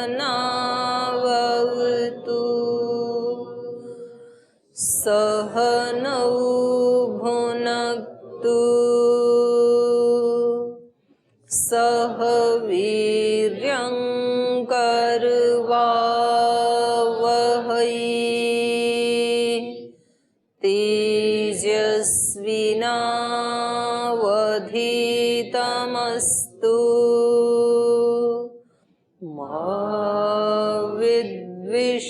सहनावतु सहनौ भुनक्तु सह वीर्यं करवावहै तेजस्विनावधीतमस्तु मा विद्विषावहै।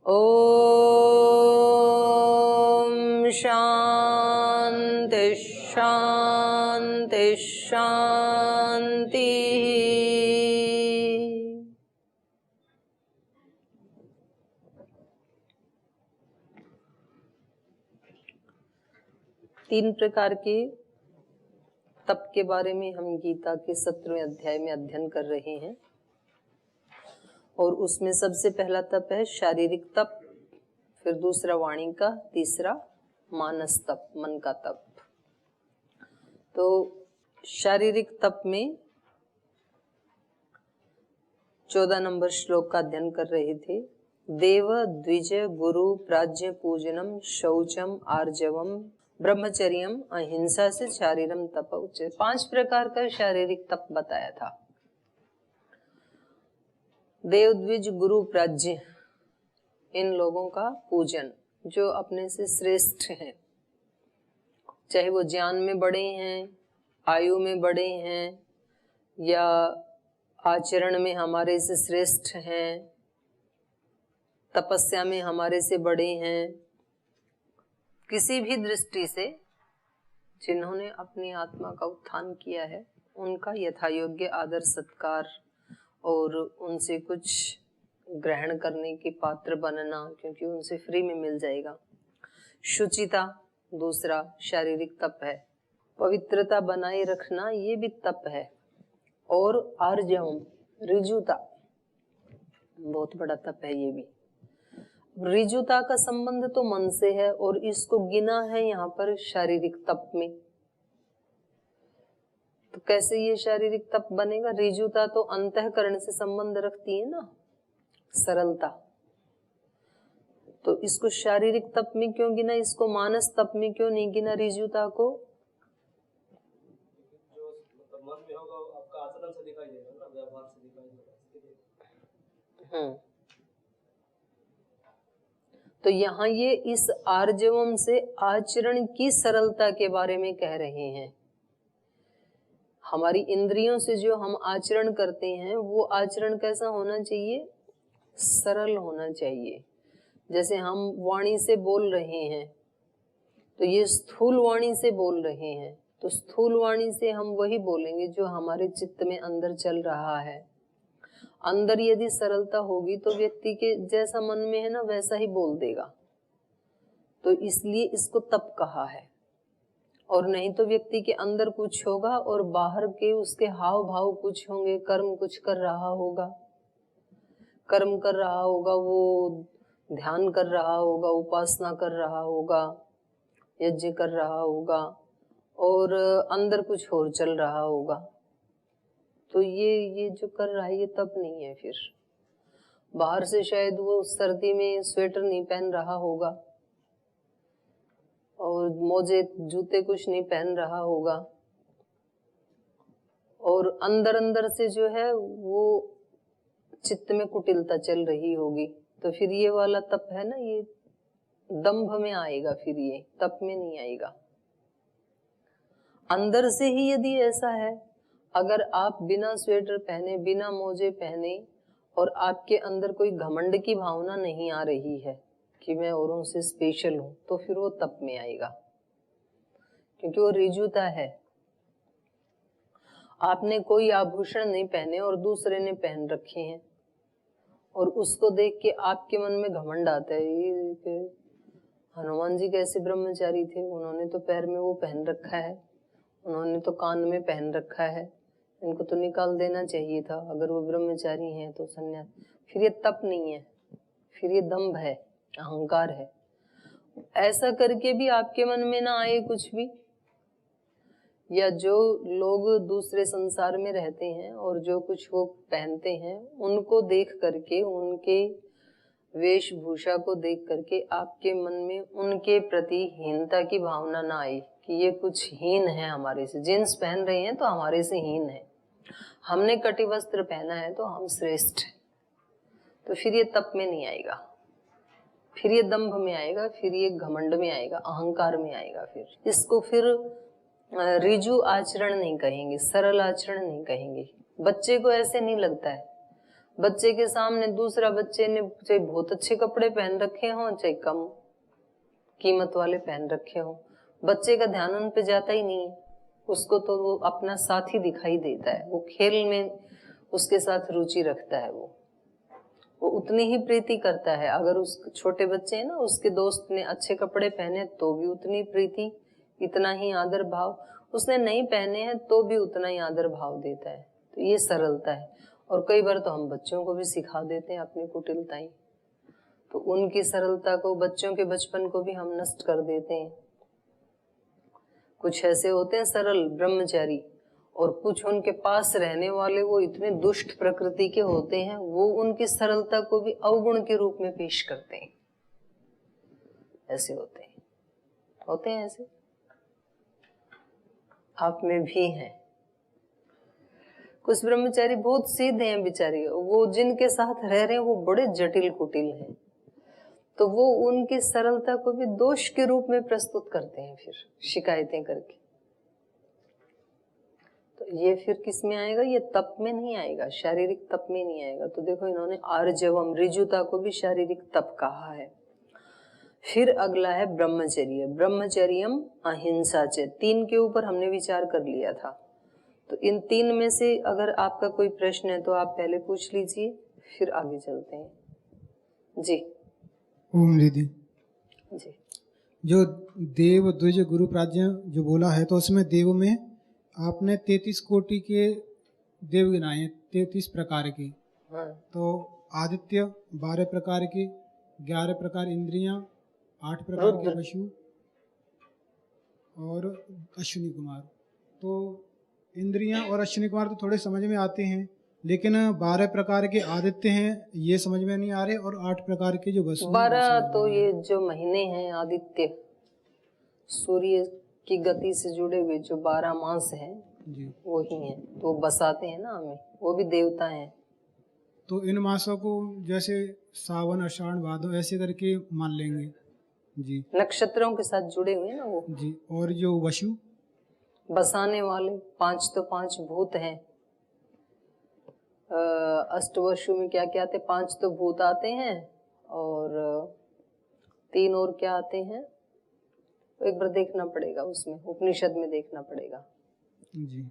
ओम शांति शांति शांति। तीन प्रकार के तप के बारे में हम गीता के 17वें अध्याय में अध्ययन कर रहे हैं और उसमें सबसे पहला तप है शारीरिक तप, फिर दूसरा वाणी का, तीसरा मानस तप, मन का तप। तो शारीरिक तप में 14 नंबर श्लोक का अध्ययन कर रहे थे। देव द्विज गुरु प्राज्ञ पूजनम शौचम आर्जवम ब्रह्मचर्यम अहिंसा से शारीरम तप उच्चते। 5 प्रकार का शारीरिक तप बताया था। देव द्विज गुरु प्राज्ञ, इन लोगों का पूजन जो अपने से श्रेष्ठ हैं, चाहे वो ज्ञान में बड़े हैं, आयु में बड़े हैं या आचरण में हमारे से श्रेष्ठ हैं, तपस्या में हमारे से बड़े हैं, किसी भी दृष्टि से जिन्होंने अपनी आत्मा का उत्थान किया है उनका यथायोग्य आदर सत्कार और उनसे कुछ ग्रहण करने के पात्र बनना, क्योंकि उनसे फ्री में मिल जाएगा। शुचिता दूसरा शारीरिक तप है। पवित्रता बनाए रखना ये भी तप है। और आर्जवम ऋजुता बहुत बड़ा तप है ये भी। ऋजुता का संबंध तो मन से है और इसको गिना है यहाँ पर शारीरिक तप में। तो कैसे ये शारीरिक तप बनेगा? ऋजुता तो अंतःकरण से संबंध रखती है ना, सरलता। तो इसको शारीरिक तप में क्यों गिना, इसको मानस तप में क्यों नहीं गिना ऋजुता को? जो मतलब मन में होगा आपका आचरण से दिखाई देगा ना, व्यवहार से दिखाई देगा। तो यहाँ ये इस आर्जवम से आचरण की सरलता के बारे में कह रहे हैं। हमारी इंद्रियों से जो हम आचरण करते हैं वो आचरण कैसा होना चाहिए? सरल होना चाहिए। जैसे हम वाणी से बोल रहे हैं तो ये स्थूल वाणी से बोल रहे हैं, तो स्थूल वाणी से हम वही बोलेंगे जो हमारे चित्त में अंदर चल रहा है। अंदर यदि सरलता होगी तो व्यक्ति के जैसा मन में है ना वैसा ही बोल देगा। तो इसलिए इसको तप कहा है। और नहीं तो व्यक्ति के अंदर कुछ होगा और बाहर के उसके हाव भाव कुछ होंगे, कर्म कुछ कर रहा होगा, कर्म कर रहा होगा, वो ध्यान कर रहा होगा, उपासना कर रहा होगा, यज्ञ कर रहा होगा और अंदर कुछ और चल रहा होगा। तो ये जो कर रहा है ये तप नहीं है। फिर बाहर से शायद वो सर्दी में स्वेटर नहीं पहन रहा होगा और मोजे जूते कुछ नहीं पहन रहा होगा और अंदर अंदर से जो है वो चित्त में कुटिलता चल रही होगी। तो फिर ये वाला तप है ना, ये दंभ में आएगा, फिर ये तप में नहीं आएगा। अंदर से ही यदि ऐसा है, अगर आप बिना स्वेटर पहने, बिना मोजे पहने और आपके अंदर कोई घमंड की भावना नहीं आ रही है कि मैं औरों से स्पेशल हूं, तो फिर वो तप में आएगा, क्योंकि वो ऋजुता है। आपने कोई आभूषण नहीं पहने और दूसरे ने पहन रखे हैं और उसको देख के आपके मन में घमंड आता है, ये हनुमान जी कैसे ब्रह्मचारी थे, उन्होंने तो पैर में वो पहन रखा है, उन्होंने तो कान में पहन रखा है, इनको तो निकाल देना चाहिए था अगर वो ब्रह्मचारी हैं तो संन्यास। फिर ये तप नहीं है, फिर ये दंभ है, अहंकार है। ऐसा करके भी आपके मन में ना आए कुछ भी या जो लोग दूसरे संसार में रहते हैं और जो कुछ वो पहनते हैं, उनको देख करके, उनके वेशभूषा को देख करके आपके मन में उनके प्रति हीनता की भावना ना आए कि ये कुछ हीन है हमारे से। जींस पहन रहे हैं तो हमारे से हीन है, हमने कटी वस्त्र पहना है तो हम श्रेष्ठ हैं। तो फिर ये तप में नहीं आएगा, फिर ये दंभ में आएगा, फिर ये घमंड में आएगा, अहंकार में आएगा। फिर इसको फिर रिजु आचरण नहीं कहेंगे, सरल आचरण नहीं कहेंगे। बच्चे को ऐसे नहीं लगता है। बच्चे के सामने दूसरा बच्चे ने चाहे बहुत अच्छे कपड़े पहन रखे हों, चाहे कम कीमत वाले पहन रखे हों, बच्चे का ध्यान उन पे जाता ही नहीं है। उसको तो वो अपना साथी दिखाई देता है, वो खेल में उसके साथ रुचि रखता है, वो उतनी ही प्रीति करता है। अगर उस छोटे बच्चे हैं ना, उसके दोस्त ने अच्छे कपड़े पहने तो भी उतनी प्रीति, इतना ही आदर भाव, उसने नहीं पहने हैं तो भी उतना ही आदर भाव देता है। तो ये सरलता है। और कई बार तो हम बच्चों को भी सिखा देते हैं अपनी कुटिलताएं, तो उनकी सरलता को, बच्चों के बचपन को भी हम नष्ट कर देते हैं। कुछ ऐसे होते हैं सरल ब्रह्मचारी, और कुछ उनके पास रहने वाले वो इतने दुष्ट प्रकृति के होते हैं, वो उनकी सरलता को भी अवगुण के रूप में पेश करते हैं। ऐसे होते हैं ऐसे, आप में भी हैं। कुछ ब्रह्मचारी बहुत सीधे हैं बेचारे, वो जिनके साथ रह रहे हैं वो बड़े जटिल कुटिल हैं, तो वो उनकी सरलता को भी दोष के रूप में प्रस्तुत करते हैं, फिर शिकायतें करके। तो ये फिर किस में आएगा? ये तप में नहीं आएगा, शारीरिक तप में नहीं आएगा। तो देखो, इन्होंने आर्जवम, रिजुता को भी शारीरिक तप कहा है। फिर अगला है ब्रह्मचर्य। ब्रह्मचर्यम अहिंसा च, 3 के ऊपर हमने विचार कर लिया था। तो इन 3 में से अगर आपका कोई प्रश्न है तो आप पहले पूछ लीजिए, फिर आगे चलते हैं। जी ओम दीदी जी। जो देव द्विज गुरु प्राज्ञ जो बोला है, तो उसमें देव में आपने 33 कोटि के देव गिनाए हैं, 33 प्रकार के। हाँ। तो आदित्य 12 प्रकार के, 11 प्रकार इंद्रियां, 8 प्रकार के पशु और अश्विनी कुमार। तो इंद्रियां और अश्विनी कुमार तो थोड़े समझ में आते हैं, लेकिन 12 प्रकार के आदित्य हैं ये समझ में नहीं आ रहे, और 8 प्रकार के जो वसु 12 तो ये जो महीने हैं आदित्य, सूर्य की गति से जुड़े हुए जो 12 मास हैं जी, वो ही हैं। तो बसाते हैं ना हमें, वो भी देवता हैं। तो इन मासों को जैसे सावन, आषाढ़, भादो ऐसे करके मान लेंगे जी। नक्षत्रों के साथ जुड़े हुए हैं ना वो जी। और जो वसु बसाने वाले 5 तो 5 भूत हैं। अष्टवसु में क्या क्या आते? 5 तो भूत आते हैं, और 3 और क्या आते हैं? तो एक बार देखना पड़ेगा, उसमें उपनिषद में देखना पड़ेगा जी।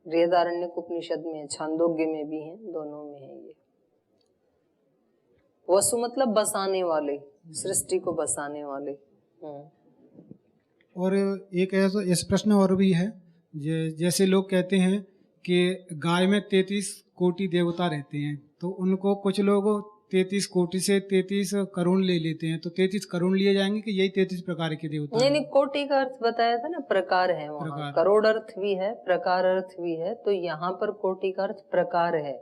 बृहदारण्यक उपनिषद में है, छांदोग्य में भी है, दोनों में है ये। वसु मतलब बसाने वाले, सृष्टि को बसाने वाले। और एक ऐसा इस प्रश्न और भी है, जैसे लोग कहते हैं कि गाय में 33 कोटि देवता रहते हैं, तो उनको कुछ लोग 33 कोटि से 33 करोड़ ले लेते हैं, तो 33 करोड़ लिए जाएंगे कि यही 33 प्रकार के देवता नहीं हैं? नहीं, कोटि का अर्थ बताया था ना, प्रकार है वहाँ। प्रकार। करोड़ अर्थ भी है, प्रकार अर्थ भी है। तो यहाँ पर कोटि का अर्थ प्रकार है,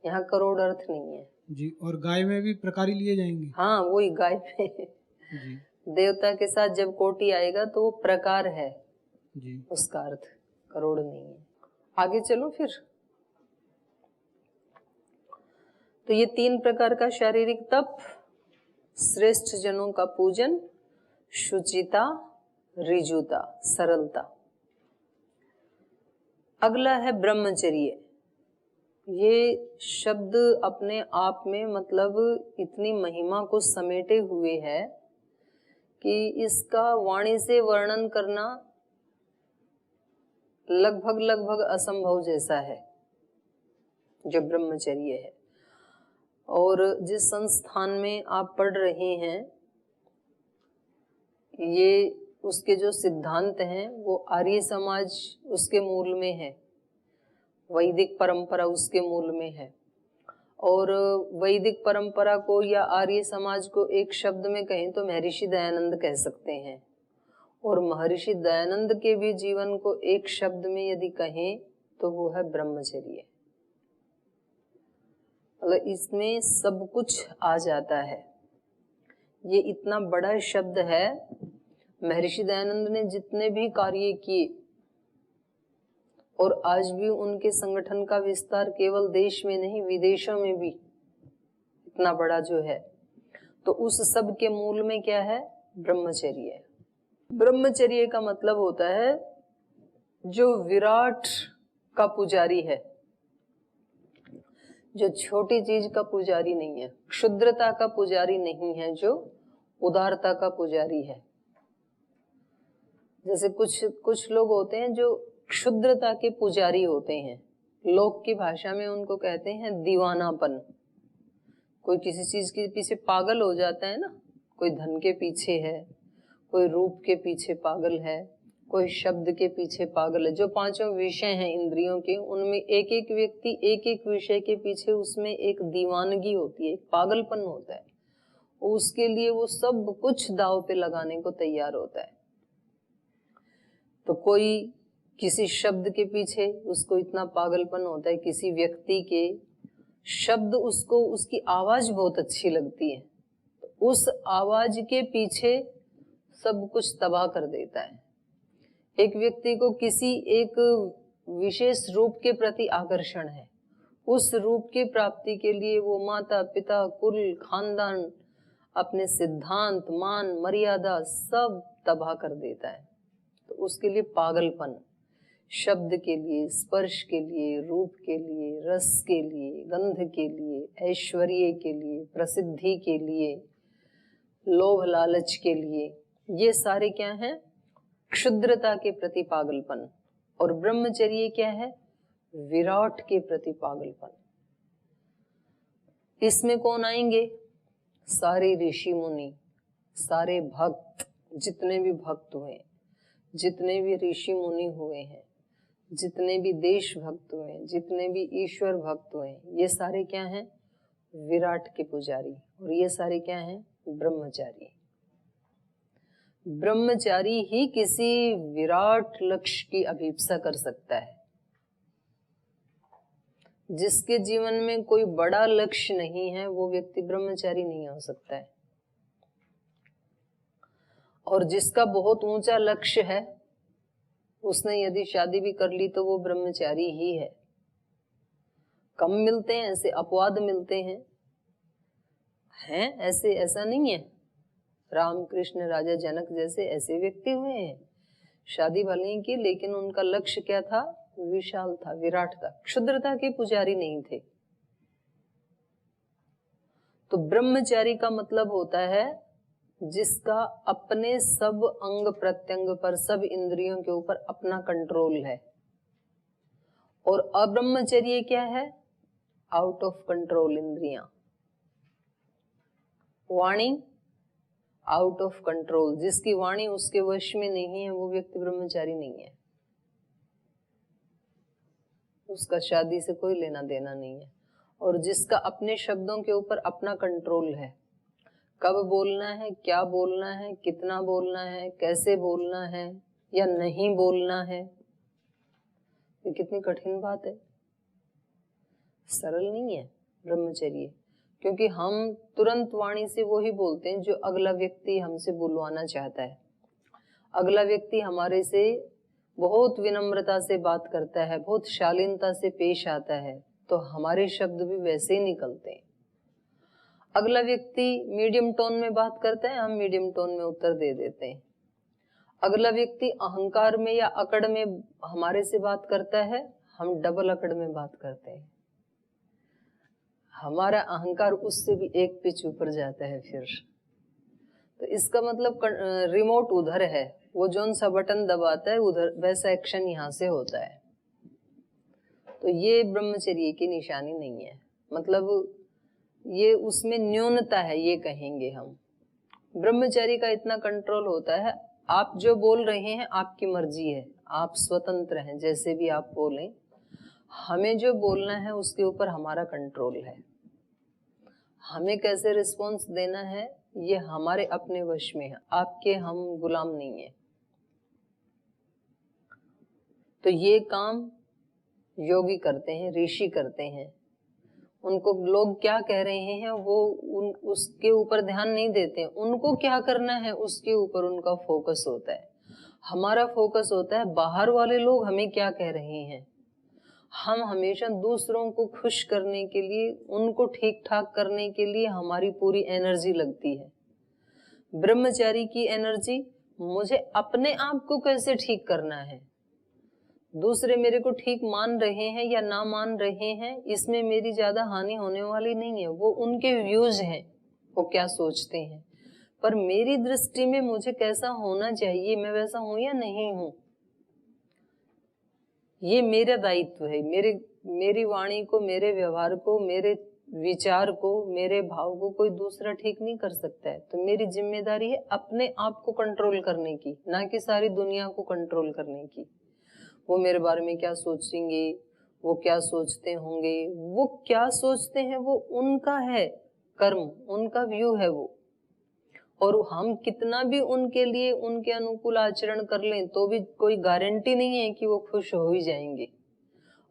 यहाँ करोड़ अर्थ नहीं है जी। और गाय में भी प्रकार ही लिए जाएंगे? हाँ, वही गाय में जी देवता के साथ जब कोटि आएगा तो वो प्रकार है जी। उसका अर्थ, करोड़ नहीं है। आगे चलो फिर। तो ये 3 प्रकार का शारीरिक तप, श्रेष्ठ जनों का पूजन, शुचिता, रिजुता, सरलता। अगला है ब्रह्मचर्य। ये शब्द अपने आप में मतलब इतनी महिमा को समेटे हुए है कि इसका वाणी से वर्णन करना लगभग असंभव जैसा है, जो ब्रह्मचर्य है। और जिस संस्थान में आप पढ़ रहे हैं, ये उसके जो सिद्धांत हैं वो आर्य समाज उसके मूल में है, वैदिक परंपरा उसके मूल में है। और वैदिक परंपरा को या आर्य समाज को एक शब्द में कहें तो महर्षि दयानंद कह सकते हैं। और महर्षि दयानंद के भी जीवन को एक शब्द में यदि कहें तो वो है ब्रह्मचर्य। मतलब इसमें सब कुछ आ जाता है। ये इतना बड़ा शब्द है। महर्षि दयानंद ने जितने भी कार्य किए और आज भी उनके संगठन का विस्तार केवल देश में नहीं विदेशों में भी इतना बड़ा जो है, तो उस सब के मूल में क्या है? ब्रह्मचर्य। ब्रह्मचर्य का मतलब होता है जो विराट का पुजारी है, जो छोटी चीज का पुजारी नहीं है, क्षुद्रता का पुजारी नहीं है, जो उदारता का पुजारी है। जैसे कुछ लोग होते हैं जो क्षुद्रता के पुजारी होते हैं, लोक की भाषा में उनको कहते हैं दीवानापन। कोई किसी चीज के पीछे पागल हो जाता है ना, कोई धन के पीछे है, कोई रूप के पीछे पागल है, कोई शब्द के पीछे पागल है। जो पांचों विषय हैं इंद्रियों के, उनमें एक एक व्यक्ति एक एक विषय के पीछे उसमें एक दीवानगी होती है, एक पागलपन होता है। उसके लिए वो सब कुछ दांव पे लगाने को तैयार होता है। तो कोई किसी शब्द के पीछे उसको इतना पागलपन होता है, किसी व्यक्ति के शब्द उसको उसकी आवाज बहुत अच्छी लगती है, उस आवाज के पीछे सब कुछ तबाह कर देता है। एक व्यक्ति को किसी एक विशेष रूप के प्रति आकर्षण है, उस रूप की प्राप्ति के लिए वो माता पिता कुल खानदान अपने सिद्धांत मान मर्यादा सब तबाह कर देता है। तो उसके लिए पागलपन, शब्द के लिए, स्पर्श के लिए, रूप के लिए, रस के लिए, गंध के लिए, ऐश्वर्य के लिए, प्रसिद्धि के लिए, लोभ लालच के लिए, ये सारे क्या हैं? क्षुद्रता के प्रति पागलपन। और ब्रह्मचर्य क्या है? विराट के प्रति पागलपन। इसमें कौन आएंगे? सारे ऋषि मुनि, सारे भक्त, जितने भी भक्त हुए, जितने भी ऋषि मुनि हुए हैं, जितने भी देश भक्त हुए, जितने भी ईश्वर भक्त हुए, ये सारे क्या हैं? विराट के पुजारी। और ये सारे क्या हैं? ब्रह्मचारी। ब्रह्मचारी ही किसी विराट लक्ष्य की अभिप्सा कर सकता है। जिसके जीवन में कोई बड़ा लक्ष्य नहीं है वो व्यक्ति ब्रह्मचारी नहीं हो सकता है। और जिसका बहुत ऊंचा लक्ष्य है, उसने यदि शादी भी कर ली तो वो ब्रह्मचारी ही है। कम मिलते हैं ऐसे, अपवाद मिलते हैं ऐसे, ऐसा नहीं है। रामकृष्ण राजा जनक जैसे ऐसे व्यक्ति हुए हैं, शादी भले ही की लेकिन उनका लक्ष्य क्या था? विशाल था, विराट था, क्षुद्रता के पुजारी नहीं थे। तो ब्रह्मचारी का मतलब होता है जिसका अपने सब अंग प्रत्यंग पर, सब इंद्रियों के ऊपर अपना कंट्रोल है। और अब्रह्मचर्य क्या है? आउट ऑफ कंट्रोल इंद्रियां। वाणी आउट ऑफ कंट्रोल, जिसकी वाणी उसके वश में नहीं है वो व्यक्ति ब्रह्मचारी नहीं है। उसका शादी से कोई लेना देना नहीं है। और जिसका अपने शब्दों के ऊपर अपना कंट्रोल है, कब बोलना है, क्या बोलना है, कितना बोलना है, कैसे बोलना है या नहीं बोलना है, ये कितनी कठिन बात है, सरल नहीं है ब्रह्मचर्य। क्योंकि हम तुरंत वाणी से वो ही बोलते हैं जो अगला व्यक्ति हमसे बुलवाना चाहता है। अगला व्यक्ति हमारे से बहुत विनम्रता से बात करता है, बहुत शालीनता से पेश आता है, तो हमारे शब्द भी वैसे ही निकलते हैं। अगला व्यक्ति मीडियम टोन में बात करता है, हम मीडियम टोन में उत्तर दे देते हैं। अगला व्यक्ति अहंकार में या अकड़ में हमारे से बात करता है, हम डबल अकड़ में बात करते हैं। हमारा अहंकार उससे भी एक पिच ऊपर जाता है फिर। तो इसका मतलब रिमोट उधर है, वो जोन सा बटन दबाता है उधर वैसा एक्शन यहाँ से होता है। तो ये ब्रह्मचर्य की निशानी नहीं है, मतलब ये उसमें न्यूनता है, ये कहेंगे हम। ब्रह्मचारी का इतना कंट्रोल होता है, आप जो बोल रहे हैं आपकी मर्जी है, आप स्वतंत्र हैं, जैसे भी आप बोलें, हमें जो बोलना है उसके ऊपर हमारा कंट्रोल है। हमें कैसे रिस्पॉन्स देना है ये हमारे अपने वश में है, आपके हम गुलाम नहीं है। तो ये काम योगी करते हैं, ऋषि करते हैं। उनको लोग क्या कह रहे हैं वो उसके ऊपर ध्यान नहीं देते, उनको क्या करना है उसके ऊपर उनका फोकस होता है। हमारा फोकस होता है बाहर वाले लोग हमें क्या कह रहे हैं। हम हमेशा दूसरों को खुश करने के लिए, उनको ठीक ठाक करने के लिए हमारी पूरी एनर्जी लगती है। ब्रह्मचारी की एनर्जी मुझे अपने आप को कैसे ठीक करना है, दूसरे मेरे को ठीक मान रहे हैं या ना मान रहे हैं, इसमें मेरी ज्यादा हानि होने वाली नहीं है। वो उनके व्यूज हैं, वो क्या सोचते हैं, पर मेरी दृष्टि में मुझे कैसा होना चाहिए, मैं वैसा हूं या नहीं हूं, ये मेरा दायित्व है। मेरी वाणी को, मेरे व्यवहार को, मेरे विचार को, मेरे भाव को कोई दूसरा ठीक नहीं कर सकता है। तो मेरी जिम्मेदारी है अपने आप को कंट्रोल करने की, ना कि सारी दुनिया को कंट्रोल करने की। वो मेरे बारे में क्या सोचेंगे, वो क्या सोचते होंगे, वो क्या सोचते हैं वो उनका है कर्म, उनका व्यू है वो। और हम कितना भी उनके लिए उनके अनुकूल आचरण कर लें तो भी कोई गारंटी नहीं है कि वो खुश हो ही जाएंगे।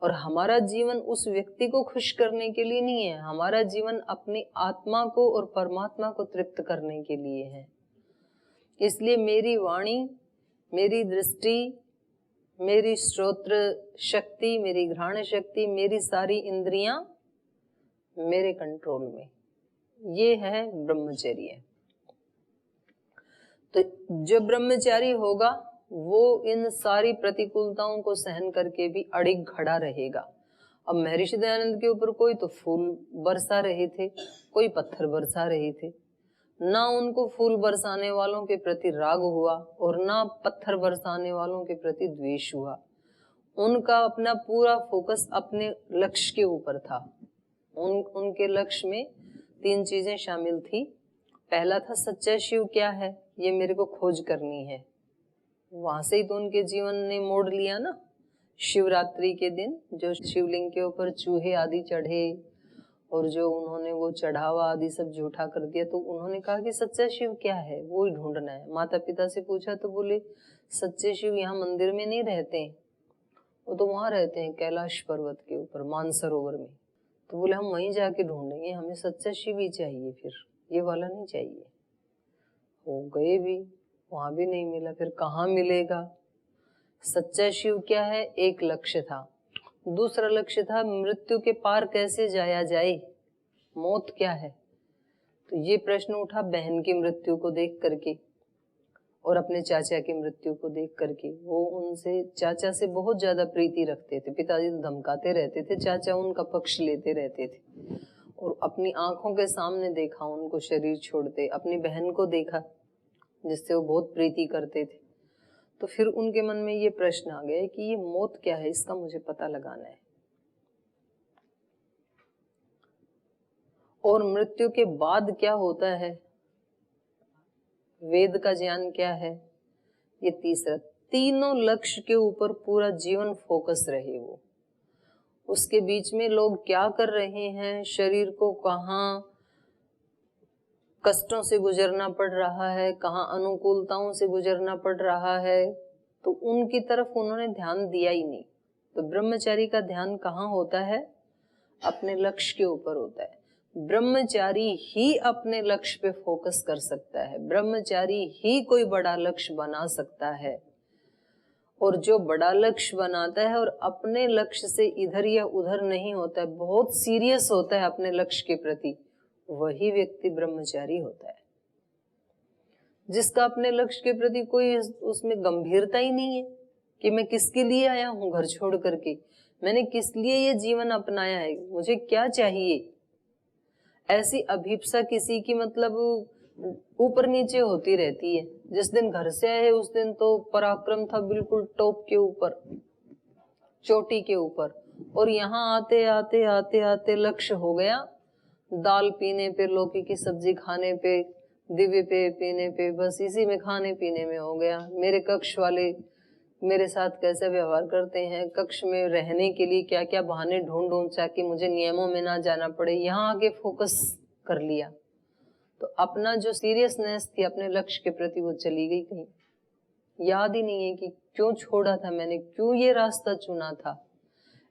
और हमारा जीवन उस व्यक्ति को खुश करने के लिए नहीं है, हमारा जीवन अपनी आत्मा को और परमात्मा को तृप्त करने के लिए है। इसलिए मेरी वाणी, मेरी दृष्टि, मेरी श्रोत्र शक्ति, मेरी घ्राण शक्ति, मेरी सारी इंद्रियां मेरे कंट्रोल में, ये है ब्रह्मचर्य। तो जो ब्रह्मचारी होगा वो इन सारी प्रतिकूलताओं को सहन करके भी अड़िग खड़ा रहेगा। अब महर्षि दयानंद के ऊपर कोई तो फूल बरसा रहे थे, कोई पत्थर बरसा रहे थे, ना उनको फूल बरसाने वालों के प्रति राग हुआ और ना पत्थर बरसाने वालों के प्रति द्वेष हुआ। उनका अपना पूरा फोकस अपने लक्ष्य के ऊपर था। उनके लक्ष्य में 3 चीजें शामिल थी। पहला था सच्चा शिव क्या है, ये मेरे को खोज करनी है। वहां से ही तो उनके जीवन ने मोड़ लिया ना। शिवरात्रि के दिन जो शिवलिंग के ऊपर चूहे आदि चढ़े और जो उन्होंने वो चढ़ावा आदि सब झूठा कर दिया, तो उन्होंने कहा कि सच्चा शिव क्या है वो ही ढूंढना है। माता पिता से पूछा तो बोले सच्चे शिव यहाँ मंदिर में नहीं रहते, वो तो वहां रहते हैं कैलाश पर्वत के ऊपर मानसरोवर में। तो बोले हम वहीं जाके ढूंढेंगे, हमें सच्चा शिव ही चाहिए, फिर ये वाला नहीं चाहिए। हो गए भी, वहां भी नहीं मिला, फिर कहाँ मिलेगा। सच्चा शिव क्या है, एक लक्ष्य था। दूसरा लक्ष्य था मृत्यु के पार कैसे जाया जाए, मौत क्या है। तो ये प्रश्न उठा बहन की मृत्यु को देख करके और अपने चाचा की मृत्यु को देख करके। वो उनसे, चाचा से बहुत ज्यादा प्रीति रखते थे, पिताजी तो धमकाते रहते थे, चाचा उनका पक्ष लेते रहते थे। और अपनी आंखों के सामने देखा उनको शरीर छोड़ते, अपनी बहन को देखा जिससे वो बहुत प्रीति करते थे। तो फिर उनके मन में ये प्रश्न आ गया कि ये मौत क्या है, इसका मुझे पता लगाना है। और मृत्यु के बाद क्या होता है, वेद का ज्ञान क्या है, ये तीसरा। तीनों लक्ष्य के ऊपर पूरा जीवन फोकस रहे वो। उसके बीच में लोग क्या कर रहे हैं, शरीर को कहाँ कष्टों से गुजरना पड़ रहा है, कहाँ अनुकूलताओं से गुजरना पड़ रहा है, तो उनकी तरफ उन्होंने ध्यान दिया ही नहीं। तो ब्रह्मचारी का ध्यान कहाँ होता है, अपने लक्ष्य के ऊपर होता है। ब्रह्मचारी ही अपने लक्ष्य पे फोकस कर सकता है, ब्रह्मचारी ही कोई बड़ा लक्ष्य बना सकता है। और जो बड़ा लक्ष्य बनाता है और अपने लक्ष्य से इधर या उधर नहीं होता है, बहुत सीरियस होता है अपने लक्ष्य के प्रति, वही व्यक्ति ब्रह्मचारी होता है। जिसका अपने लक्ष्य के प्रति कोई उसमें गंभीरता ही नहीं है कि मैं किसके लिए आया हूं घर छोड़ करके, मैंने किस लिए ये जीवन अपनाया है, मुझे क्या चाहिए। ऐसी अभिप्सा किसी की मतलब ऊपर नीचे होती रहती है। जिस दिन घर से आए उस दिन तो पराक्रम था बिल्कुल टॉप के ऊपर, चोटी के ऊपर, और यहाँ आते आते आते आते लक्ष्य हो गया दाल पीने पे, लौकी की सब्जी खाने पे, दिव्य पे पीने पे, बस इसी में खाने पीने में हो गया। मेरे कक्ष वाले मेरे साथ कैसे व्यवहार करते हैं, कक्ष में रहने के लिए क्या क्या बहाने ढूंढ ढूंढ ताकि मुझे नियमों में ना जाना पड़े, यहाँ आके फोकस कर लिया। तो अपना जो सीरियसनेस थी अपने लक्ष्य के प्रति वो चली गई कहीं। याद ही नहीं है कि क्यों छोड़ा था मैंने, क्यों ये रास्ता चुना था,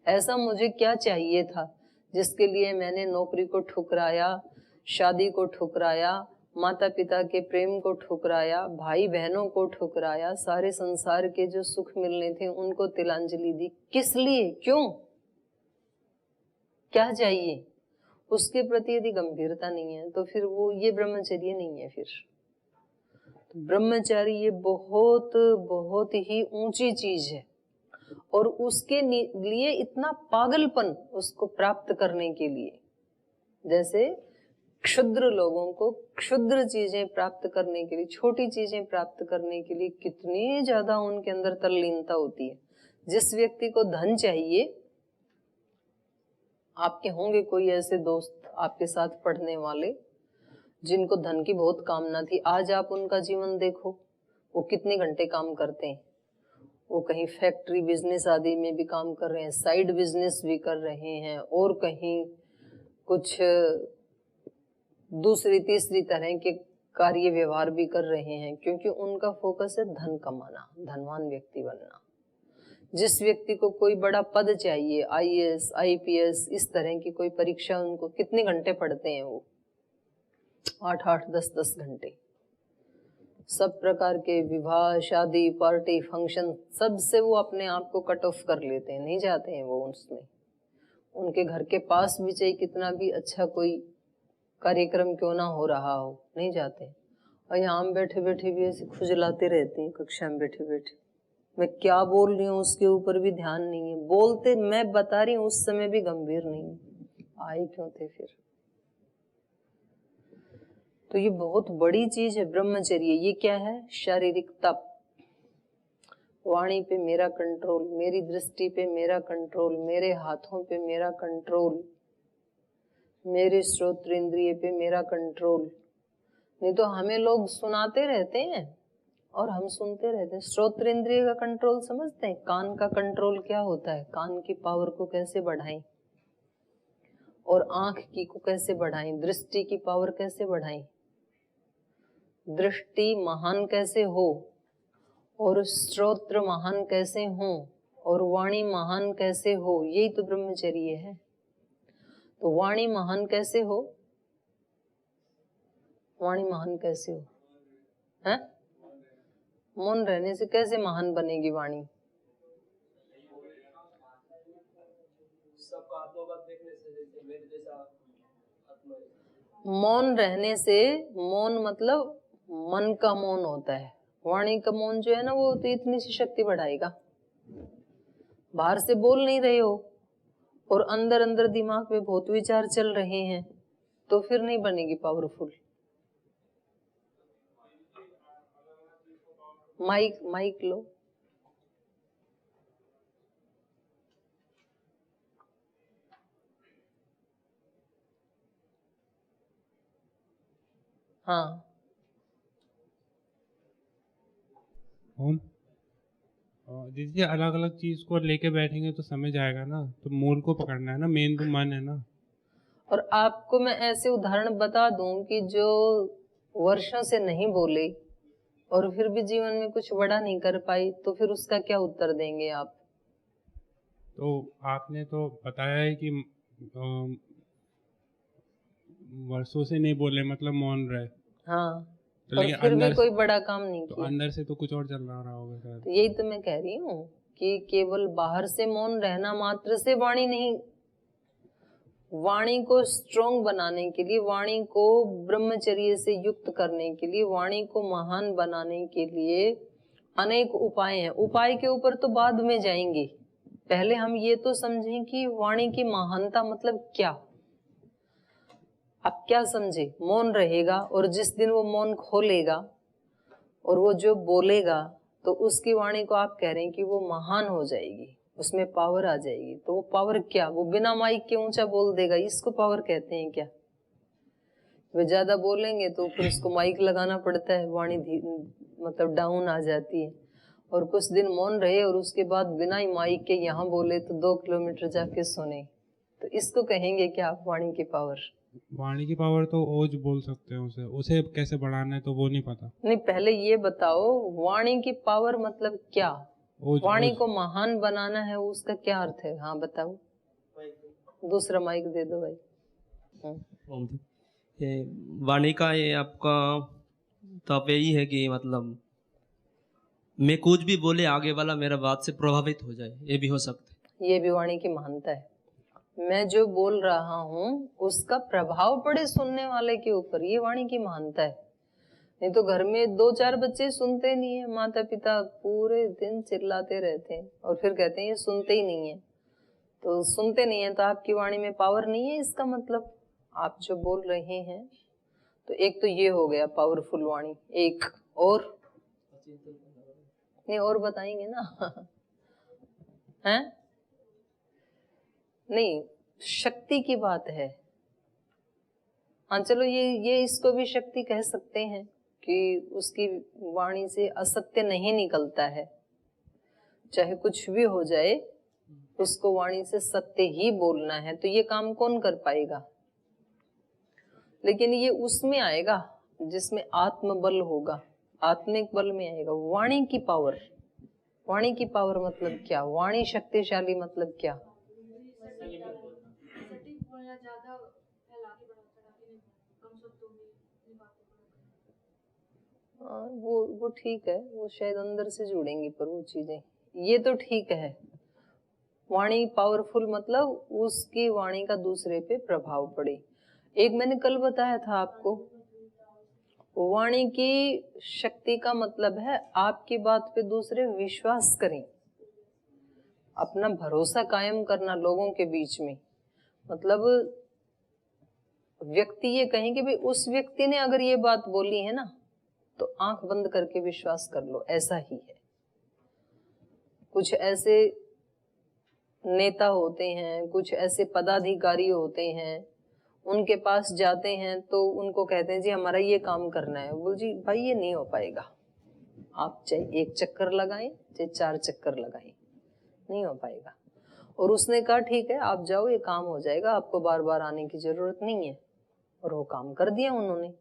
ऐसा मुझे क्या चाहिए था जिसके लिए मैंने नौकरी को ठुकराया, शादी को ठुकराया, माता पिता के प्रेम को ठुकराया, भाई बहनों को ठुकराया, सारे संसार के जो सुख मिलने थे उनको तिलांजलि दी। किस लिए, क्यों, क्या चाहिए? उसके प्रति यदि गंभीरता नहीं है तो फिर वो ये ब्रह्मचर्य नहीं है। फिर तो ब्रह्मचारी ये बहुत बहुत ही ऊंची चीज है, और उसके लिए इतना पागलपन उसको प्राप्त करने के लिए, जैसे क्षुद्र लोगों को क्षुद्र चीजें प्राप्त करने के लिए, छोटी चीजें प्राप्त करने के लिए कितनी ज्यादा उनके अंदर तल्लीनता होती है। जिस व्यक्ति को धन चाहिए, आपके होंगे कोई ऐसे दोस्त आपके साथ पढ़ने वाले जिनको धन की बहुत कामना थी, आज आप उनका जीवन देखो, वो कितने घंटे काम करते हैं, वो कहीं फैक्ट्री बिजनेस आदि में भी काम कर रहे हैं, साइड बिजनेस भी कर रहे हैं, और कहीं कुछ दूसरी तीसरी तरह के कार्य व्यवहार भी कर रहे हैं, क्योंकि उनका फोकस है धन कमाना, धनवान व्यक्ति बनना। जिस व्यक्ति को कोई बड़ा पद चाहिए, आईएएस, आईपीएस, इस तरह की कोई परीक्षा, उनको कितने घंटे पढ़ते हैं वो? 8-8, 10-10 घंटे। सब प्रकार के विवाह, शादी, पार्टी, फंक्शन, सबसे वो अपने आप को कट ऑफ कर लेते हैं, नहीं जाते हैं वो उसमें। उनके घर के पास भी चाहे कितना भी अच्छा कोई कार्यक्रम क्यों ना हो रहा हो, नहीं जाते। और यहाँ बैठे बैठे भी ऐसे खुजलाते रहते हैं, कक्षा में बैठे बैठे मैं क्या बोल रही हूँ उसके ऊपर भी ध्यान नहीं है, बोलते मैं बता रही हूँ उस समय भी गंभीर नहीं, आए क्यों थे फिर? तो ये बहुत बड़ी चीज है ब्रह्मचर्य। ये क्या है? शारीरिक तप, वाणी पे मेरा कंट्रोल, मेरी दृष्टि पे मेरा कंट्रोल, मेरे हाथों पे मेरा कंट्रोल, मेरे श्रोत्र इंद्रिय पे मेरा कंट्रोल। नहीं तो हमें लोग सुनाते रहते हैं और हम सुनते रहते हैं। श्रोत्र इंद्रिय का कंट्रोल समझते हैं? कान का कंट्रोल क्या होता है? कान की पावर को कैसे बढ़ाएं, और आंख की को कैसे बढ़ाएं, दृष्टि की पावर कैसे बढ़ाएं, दृष्टि महान कैसे हो, और श्रोत्र महान कैसे हो, और वाणी महान कैसे हो, यही तो ब्रह्मचर्य है। तो वाणी महान कैसे हो? वाणी महान कैसे हो? हैं? मौन रहने से कैसे महान बनेगी वाणी? सबका आत्मवत देखने से, जैसे मेरे जैसा आत्मा। मौन रहने से, मौन मतलब मन का मौन होता है। वाणी का मौन जो है ना, वो तो इतनी सी शक्ति बढ़ाएगा। बाहर से बोल नहीं रहे हो और अंदर अंदर दिमाग में बहुत विचार चल रहे हैं, तो फिर नहीं बनेगी पावरफुल। माइक लो। हाँ, ओम दीजिए, अलग अलग चीज को लेके बैठेंगे तो समझ आएगा ना, तो मूल को पकड़ना है ना, मेन तो मन है ना। और आपको मैं ऐसे उदाहरण बता दूं कि जो वर्षों से नहीं बोले और फिर भी जीवन में कुछ बड़ा नहीं कर पाई, तो फिर उसका क्या उत्तर देंगे आप? तो आपने तो बताया है कि वर्षों से नहीं बोले मतलब मौन रहे। हाँ, तो और लेकिन फिर भी अंदर कोई बड़ा काम नहीं तो किया। अंदर से तो कुछ और चल रहा होगा शायद। तो यही तो मैं कह रही हूँ कि केवल बाहर से मौन रहना मात्र से वाणी नहीं, वाणी को स्ट्रॉन्ग बनाने के लिए, वाणी को ब्रह्मचर्य से युक्त करने के लिए, वाणी को महान बनाने के लिए अनेक उपाय हैं। उपाय के ऊपर तो बाद में जाएंगे, पहले हम ये तो समझें कि वाणी की महानता मतलब क्या। आप क्या समझे? मौन रहेगा, और जिस दिन वो मौन खोलेगा और वो जो बोलेगा, तो उसकी वाणी को आप कह रहे हैं कि वो महान हो जाएगी, उसमें पावर आ जाएगी। तो वो पावर क्या? वो बिना माइक के ऊंचा बोल देगा, इसको पावर कहते हैं क्या? वे ज्यादा बोलेंगे तो फिर उसको माइक लगाना पड़ता है, वाणी मतलब डाउन आ जाती है। और कुछ दिन मौन रहे और उसके बाद बिना ही माइक के यहाँ बोले तो 2 किलोमीटर जाके सुने, तो इसको कहेंगे क्या? वाणी की पावर। वाणी की पावर तो ओज बोल सकते हैं उसे, उसे कैसे बढ़ाना है तो वो नहीं पता। नहीं, पहले ये बताओ वाणी की पावर मतलब क्या? ओज वाणी ओज को महान बनाना है, उसका क्या अर्थ है? हाँ बताओ। दूसरा माइक दे दो भाई। ओम जी। ये वाणी का ये आपका तब यही है कि मतलब मैं कुछ भी बोले आगे वाला मेरा बात से प्रभावित हो जाए, ये भी हो सकता है। ये भी वाणी की महानता है। मैं जो बोल रहा हूँ उसका प्रभाव पड़े सुनने वाले के ऊपर, ये वाणी की महानता है। नहीं तो घर में 2-4 बच्चे सुनते नहीं है, माता पिता पूरे दिन चिल्लाते रहते हैं और फिर कहते हैं ये सुनते ही नहीं है। तो सुनते नहीं है तो आपकी वाणी में पावर नहीं है, इसका मतलब आप जो बोल रहे हैं। तो एक तो ये हो गया पावरफुल वाणी। एक और नहीं, और बताएंगे ना हैं? नहीं, शक्ति की बात है। हाँ चलो, ये इसको भी शक्ति कह सकते हैं कि उसकी वाणी से असत्य नहीं निकलता है। चाहे कुछ भी हो जाए उसको वाणी से सत्य ही बोलना है। तो ये काम कौन कर पाएगा? लेकिन ये उसमें आएगा जिसमें आत्मबल होगा, आत्मिक बल में आएगा। वाणी की पावर, वाणी की पावर मतलब क्या? वाणी शक्तिशाली मतलब क्या? वो ठीक है, वो शायद अंदर से जुड़ेंगी, पर वो चीजें ये तो ठीक है। वाणी पावरफुल मतलब उसकी वाणी का दूसरे पे प्रभाव पड़े। एक मैंने कल बताया था आपको, वाणी की शक्ति का मतलब है आपकी बात पे दूसरे विश्वास करें, अपना भरोसा कायम करना लोगों के बीच में। मतलब व्यक्ति ये कहेंगे भाई उस व्यक्ति ने अगर ये बात बोली है ना, तो आंख बंद करके विश्वास कर लो, ऐसा ही है। कुछ ऐसे नेता होते हैं, कुछ ऐसे पदाधिकारी होते हैं, उनके पास जाते हैं तो उनको कहते हैं जी हमारा ये काम करना है। वो जी भाई ये नहीं हो पाएगा, आप चाहे 1 चक्कर लगाएं चाहे 4 चक्कर लगाएं, नहीं हो पाएगा। और उसने कहा ठीक है आप जाओ, ये काम हो जाएगा, आपको बार बार आने की जरूरत नहीं है। और वो काम कर दिया उन्होंने।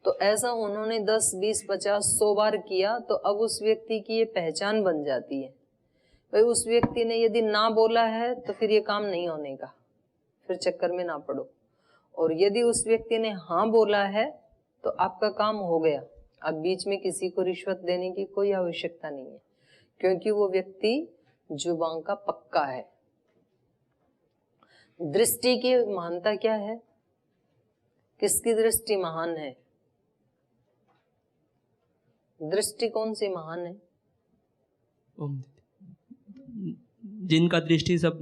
तो ऐसा उन्होंने 10, 20, 50, 100 बार किया तो अब उस व्यक्ति की ये पहचान बन जाती है। भाई उस व्यक्ति ने यदि ना बोला है तो फिर ये काम नहीं होने का, फिर चक्कर में ना पड़ो। और यदि उस व्यक्ति ने हाँ बोला है तो आपका काम हो गया। अब बीच में किसी को रिश्वत देने की कोई आवश्यकता नहीं है, क्योंकि वो व्यक्ति जुबान का पक्का है। दृष्टि की महानता क्या है? किसकी दृष्टि महान है? दृष्टि कौन सी महान है? जिनका दृष्टि सब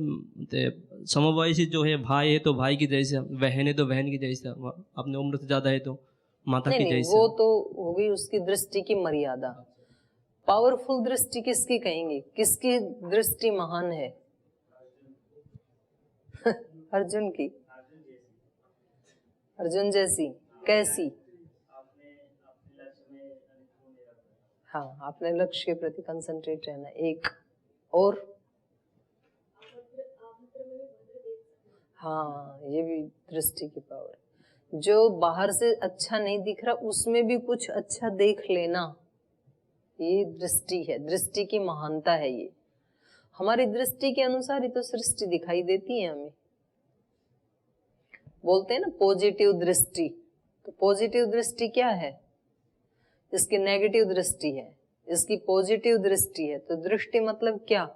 समवयसी जो है, भाई है तो भाई की जैसा, बहन है तो बहन की जैसा, अपने उम्र से ज्यादा है तो माता की नहीं, जैसा। वो तो हो गई उसकी दृष्टि की मर्यादा। पावरफुल दृष्टि किसकी कहेंगे? किसकी दृष्टि महान है? अर्जुन की। अर्जुन जैसी कैसी? हाँ, अपने लक्ष्य के प्रति कंसंट्रेट रहना। एक और, हाँ ये भी दृष्टि की पावर। जो बाहर से अच्छा नहीं दिख रहा उसमें भी कुछ अच्छा देख लेना, ये दृष्टि है। दृष्टि की महानता है ये। हमारी दृष्टि के अनुसार ही तो सृष्टि दिखाई देती है हमें। बोलते हैं ना पॉजिटिव दृष्टि, तो पॉजिटिव दृष्टि क्या है? इसकी नेगेटिव दृष्टि है, इसकी पॉजिटिव दृष्टि है। तो दृष्टि मतलब क्या?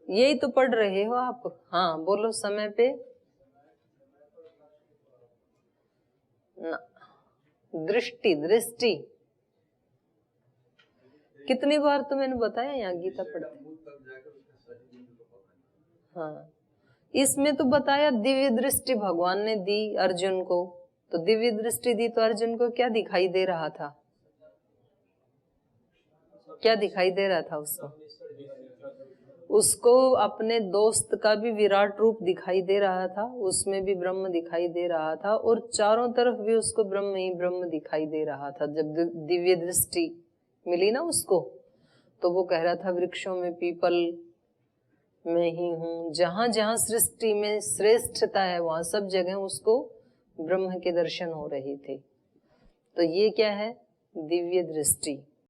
यही तो पढ़ रहे हो आप। हाँ बोलो, समय पे ना, दृष्टि। दृष्टि कितनी बार तो मैंने बताया यहाँ गीता पढ़ते। हाँ, इसमें तो बताया दिव्य दृष्टि भगवान ने दी अर्जुन को। तो दिव्य दृष्टि दी तो अर्जुन को क्या दिखाई दे रहा था? क्या दिखाई दे रहा था उसको? उसको अपने दोस्त का भी विराट रूप दिखाई दे रहा था, उसमें भी ब्रह्म दिखाई दे रहा था, और चारों तरफ भी उसको ब्रह्म ही ब्रह्म दिखाई दे रहा था। जब दिव्य दृष्टि मिली ना उसको, तो वो कह रहा था वृक्षों में पीपल, मैं ही हूँ। जहाँ जहाँ सृष्टि में श्रेष्ठता है वहाँ सब जगह उसको ब्रह्म के दर्शन हो रहे थे। तो ये क्या है? दिव्य दृष्टि।